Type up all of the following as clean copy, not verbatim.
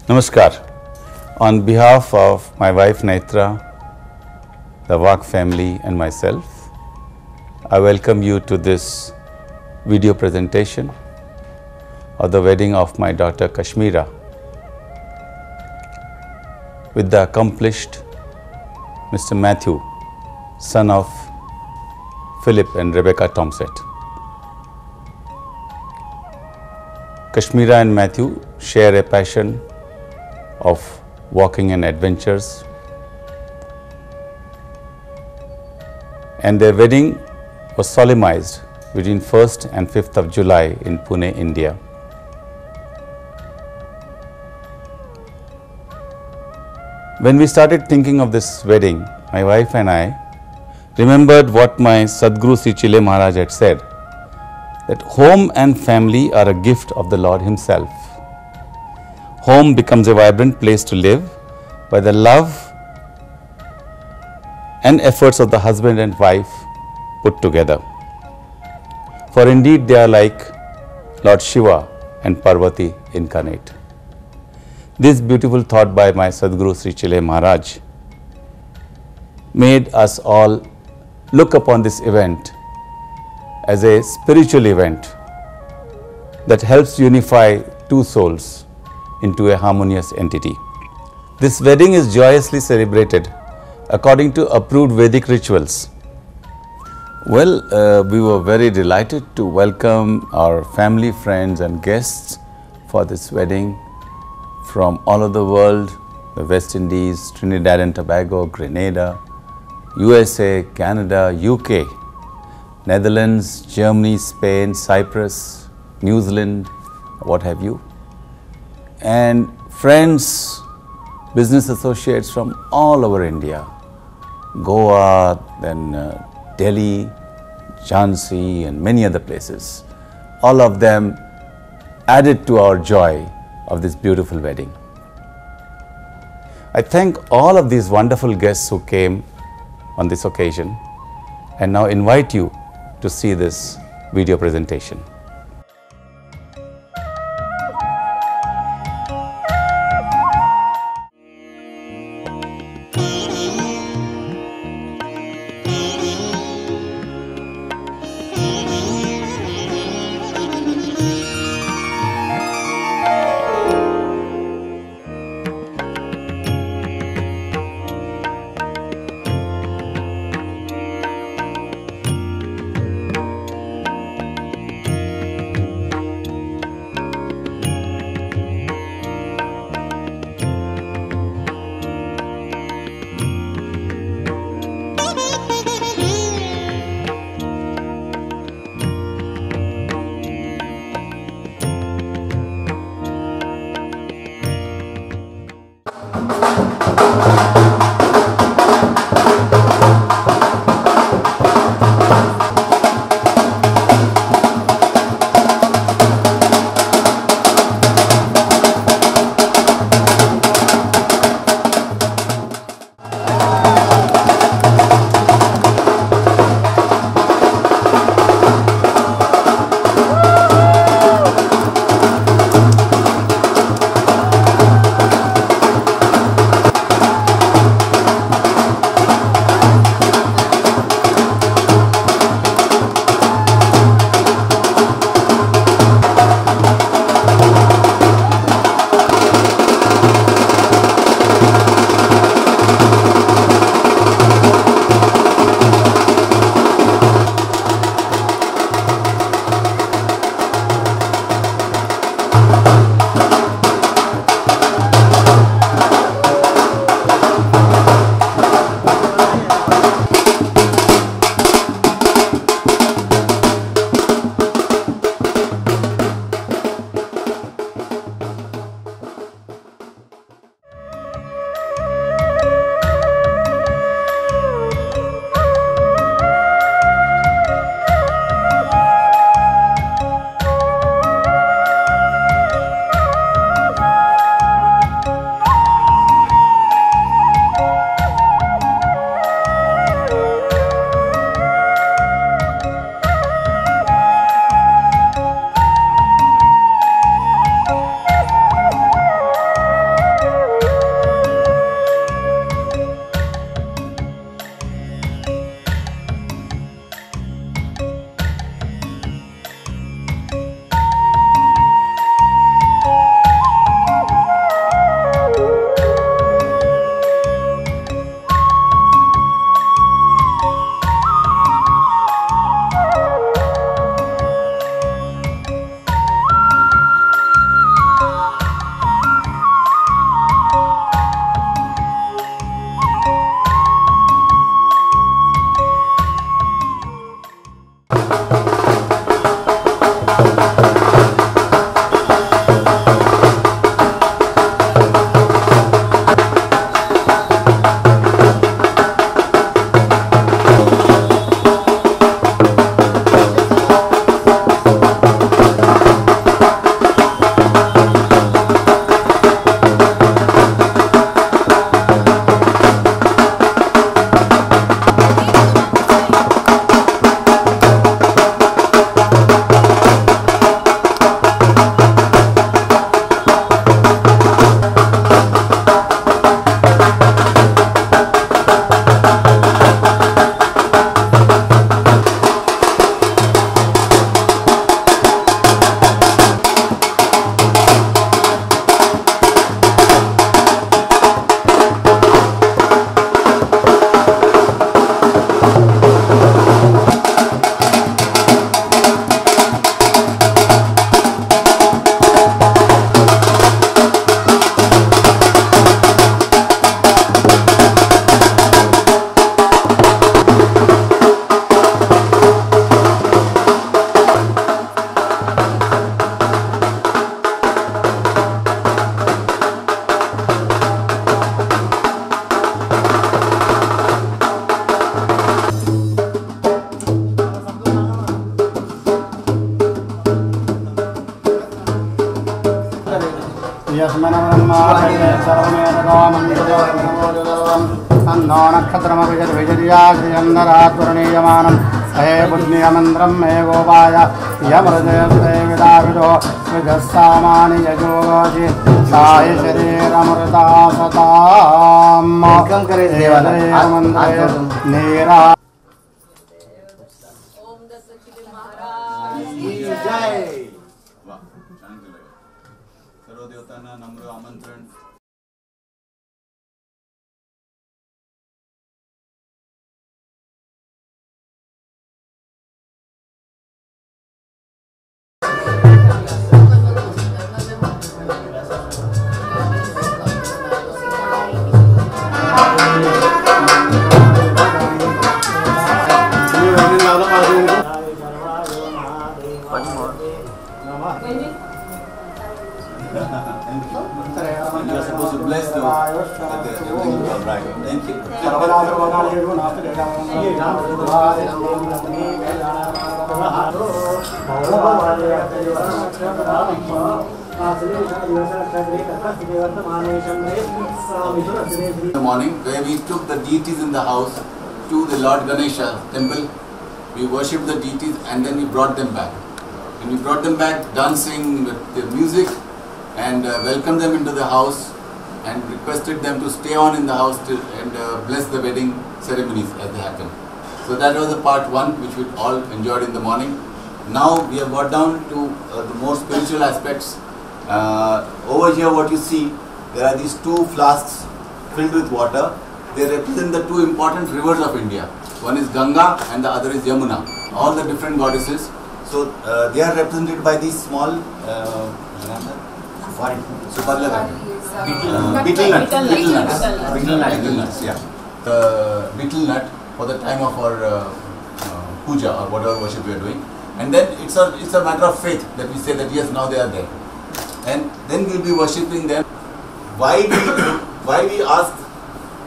Namaskar. On behalf of my wife Naitra, the Devak family and myself, I welcome you to this video presentation of the wedding of my daughter Kashmira with the accomplished Mr. Matthew, son of Philip and Rebecca Tomset. Kashmira and Matthew share a passion of walking and adventures, and their wedding was solemnized between 1st and 5th of July in Pune, India. When we started thinking of this wedding, my wife and I remembered what my Sadguru Sri Chile Maharaj had said, that home and family are a gift of the Lord Himself. Home becomes a vibrant place to live by the love and efforts of the husband and wife put together. For indeed they are like Lord Shiva and Parvati incarnate. This beautiful thought by my Sadguru Sri Chile Maharaj made us all look upon this event as a spiritual event that helps unify two souls into a harmonious entity. This wedding is joyously celebrated according to approved Vedic rituals. Well, we were very delighted to welcome our family, friends and guests for this wedding from all over the world, the West Indies, Trinidad and Tobago, Grenada, USA, Canada, UK, Netherlands, Germany, Spain, Cyprus, New Zealand, what have you. And friends, business associates from all over India, Goa, then Delhi, Jhansi and many other places. All of them added to our joy of this beautiful wedding. I thank all of these wonderful guests who came on this occasion and now invite you to see this video presentation. अन्नो नक्षत्रमभिजर्भिजर्याग्रियन्दरात्वर्णीयमानं हे पुण्यमन्त्रं मे गोपाय यमृजयते विदाविदो विधस्सामानि यजोगोजि साय शरीरमृता सताम् देवदेवमन्त्रे नीरा सर्वदेवतांना नम्र आमंत्रण. You are supposed to bless them. Everything will be all right. Thank you. The morning where we took the deities in the house to the Lord Ganesha temple, we worshipped the deities and then we brought them back. And we brought them back dancing with the music and welcomed them into the house and requested them to stay on in the house and bless the wedding ceremonies as they happen. So that was the part one which we all enjoyed in the morning. Now we have got down to the more spiritual aspects. Over here what you see, there are these two flasks filled with water. They represent the two important rivers of India. One is Ganga and the other is Yamuna. All the different goddesses. So they are represented by these small betel nuts, yeah. The betel nut for the time of our puja or whatever worship we are doing. And then it's a matter of faith that we say that yes, now they are there. And then we'll be worshipping them. Why we ask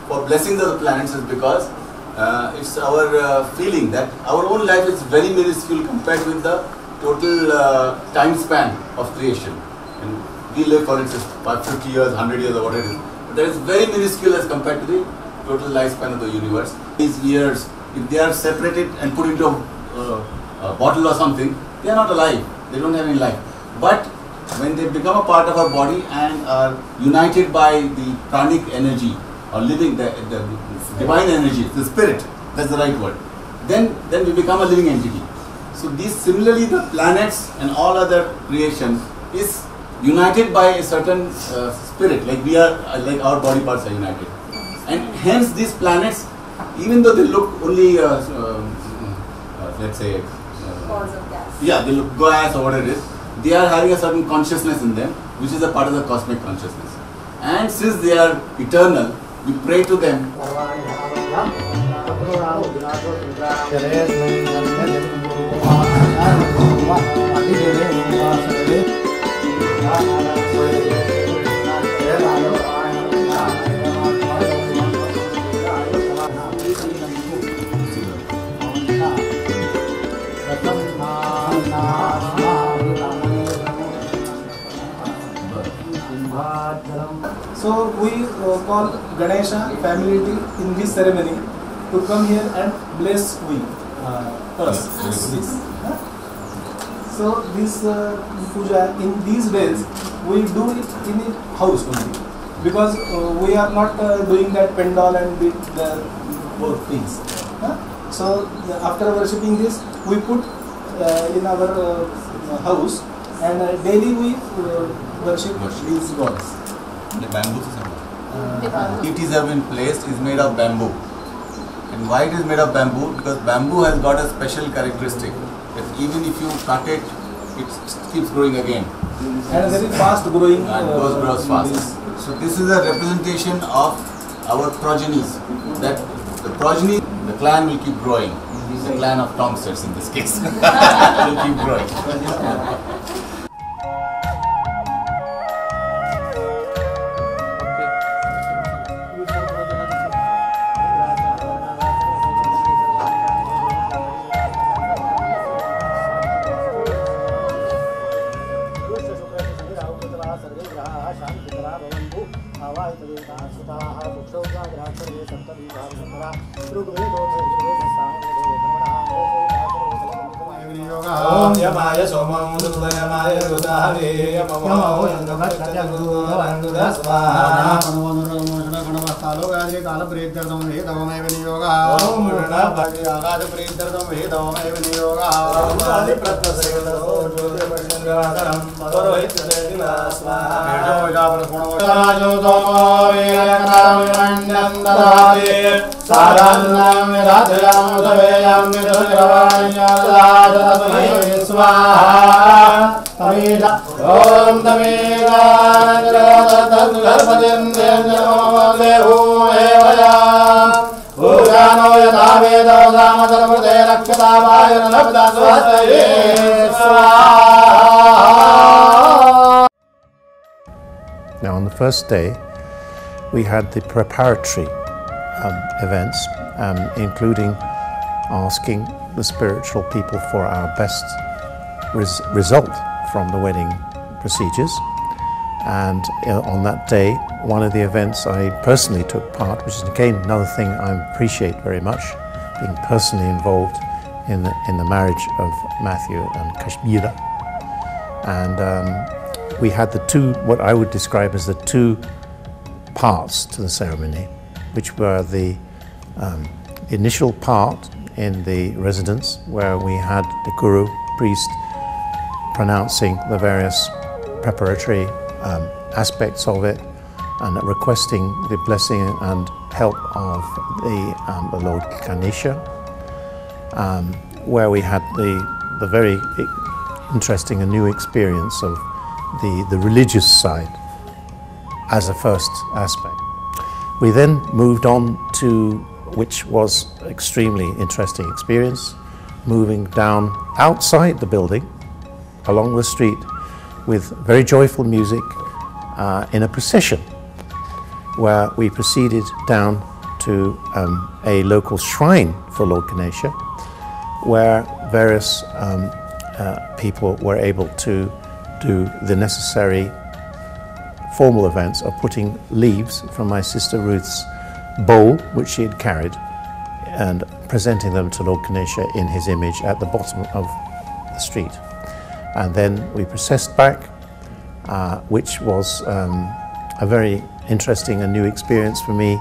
for blessings of the planets is because it's our feeling that our own life is very minuscule compared with the total time span of creation. And we live for instance 50 years, 100 years or whatever it is. But that is very minuscule as compared to the total lifespan of the universe. These years, if they are separated and put into a bottle or something, they are not alive. They don't have any life. But when they become a part of our body and are united by the pranic energy or living, the divine energy, the spirit, that's the right word, then we become a living entity. So these, similarly the planets and all other creation is united by a certain spirit, like we are, like our body parts are united. And hence these planets, even though they look only, let's say, yeah, they look gas or whatever it is, they are having a certain consciousness in them, which is a part of the cosmic consciousness. And since they are eternal, we pray to them. So we call Ganesha family in this ceremony to come here and bless us. So this puja in these days we do it in a house only, because we are not doing that pendal and the both things. So after worshipping this, we put in our house and daily we worship these gods. The bamboo deities have been placed is made of bamboo. And why it is made of bamboo? Because bamboo has got a special characteristic that even if you cut it, it keeps growing again. And very fast growing. And grows fast. So this is a representation of our progenies. That the progeny, the clan will keep growing. The clan of Tomsters in this case will keep growing. Om Yamaya Somam Dudayamaya Dudahari Yamamo Yandavashatyaguruvandura Swaha Kala Pritardam Vedavame Vinyoga Om Murna Bhagya Kala Pritardam Vedavame Vinyoga Om Adi Pratasayada Jyoti Pashangaram Madorohit Sedina Swaha Medo Jabra Punavashajo Tomo Virakram Vandandadati Saranam Viradhyam Udaveyam Vidravanyam Swaha Tamida Om Tamida Garbhadim Devu Evayam Ujano Yata Veda Dhamma Dharmade Rakshata Vayana Labda Swataye Swaha. Now on the first day we had the preparatory events, including asking the spiritual people for our best result from the wedding procedures. And on that day, one of the events I personally took part, which is again another thing I appreciate very much, being personally involved in the marriage of Matthew and Kashmira. And we had the two, what I would describe as the two parts to the ceremony, which were the initial part in the residence, where we had the guru priest pronouncing the various preparatory aspects of it and requesting the blessing and help of the Lord Ganesha, where we had the very interesting and new experience of the religious side as a first aspect. We then moved on to, which was extremely interesting experience, moving down outside the building, along the street, with very joyful music in a procession, where we proceeded down to a local shrine for Lord Ganesha, where various people were able to do the necessary formal events of putting leaves from my sister Ruth's bowl, which she had carried, and presenting them to Lord Ganesha in his image at the bottom of the street. And then we processed back, which was a very interesting and new experience for me.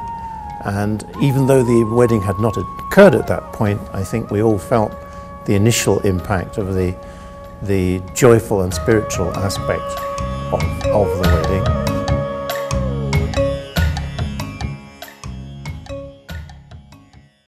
And even though the wedding had not occurred at that point, I think we all felt the initial impact of the joyful and spiritual aspect of the wedding.